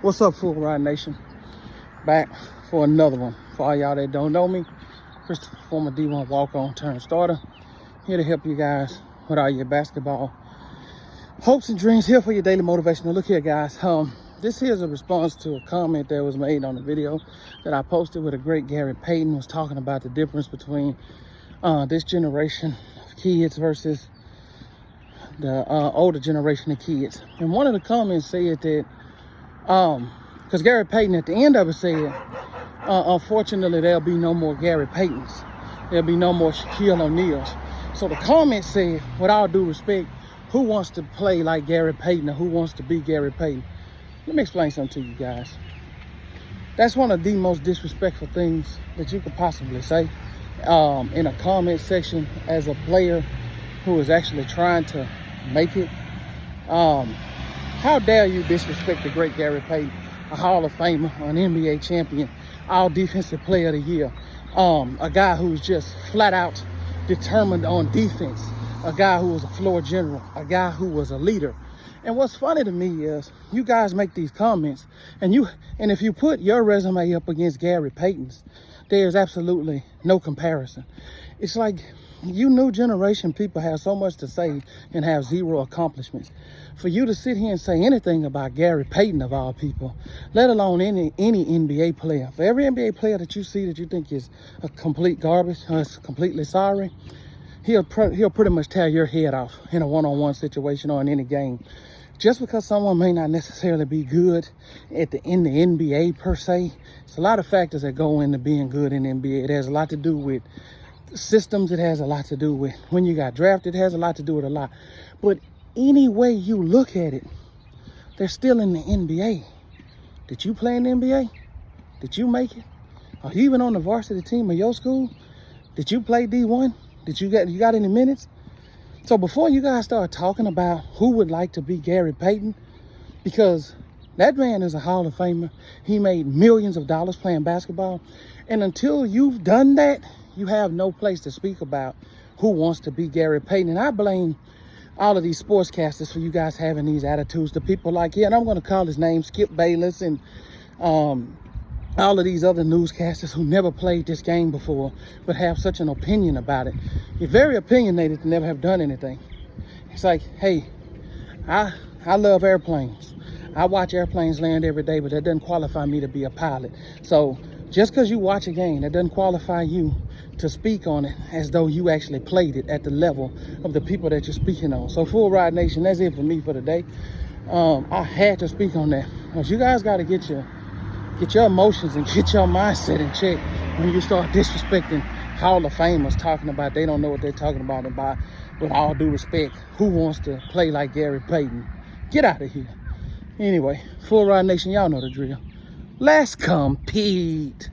What's up, Full Ride Nation? Back for another one. For all y'all that don't know me, Christopher, former D1 walk-on turned starter. Here to help you guys with all your basketball hopes and dreams. Here for your daily motivation. Now look here, guys. This here is a response to a comment that was made on the video that I posted with a great Gary Payton. Was talking about the difference between this generation of kids versus the older generation of kids. And one of the comments said that because Gary Payton at the end of it said, unfortunately, there'll be no more Gary Paytons. There'll be no more Shaquille O'Neals. So the comment said, with all due respect, who wants to play like Gary Payton or who wants to be Gary Payton? Let me explain something to you guys. That's one of the most disrespectful things that you could possibly say in a comment section as a player who is actually trying to make it. How dare you disrespect the great Gary Payton, a Hall of Famer, an NBA champion, all defensive player of the year, a guy who's just flat out determined on defense, a guy who was a floor general, a guy who was a leader. And what's funny to me is you guys make these comments and if you put your resume up against Gary Payton's, there's absolutely no comparison. It's like you new generation people have so much to say and have zero accomplishments. For you to sit here and say anything about Gary Payton of all people, let alone any NBA player, for every NBA player that you see that you think is a complete garbage or is completely sorry, he'll pretty much tear your head off in a one-on-one situation or in any game. Just because someone may not necessarily be good in the NBA per se, it's a lot of factors that go into being good in the NBA. It has a lot to do with systems. It has a lot to do with when you got drafted. It has a lot to do with a lot. But any way you look at it, they're still in the NBA. Did you play in the NBA? Did you make it? Are you even on the varsity team of your school? Did you play D1? Did you got any minutes? So before you guys start talking about who would like to be Gary Payton, because that man is a Hall of Famer. He made millions of dollars playing basketball. And until you've done that, you have no place to speak about who wants to be Gary Payton. And I blame all of these sportscasters for you guys having these attitudes. The people like, and I'm going to call his name, Skip Bayless, and all of these other newscasters who never played this game before, but have such an opinion about it. You're very opinionated to never have done anything. It's like, hey, I love airplanes. I watch airplanes land every day, but that doesn't qualify me to be a pilot. So just because you watch a game, that doesn't qualify you to speak on it as though you actually played it at the level of the people that you're speaking on. So Full Ride Nation, that's it for me for today. I had to speak on that because you guys got to get your emotions and get your mindset in check when you start disrespecting Hall of Famers, talking about they don't know what they're talking about, and by, with all due respect, who wants to play like Gary Payton? Get out of here. Anyway, Full Ride Nation, y'all know the drill. Let's compete.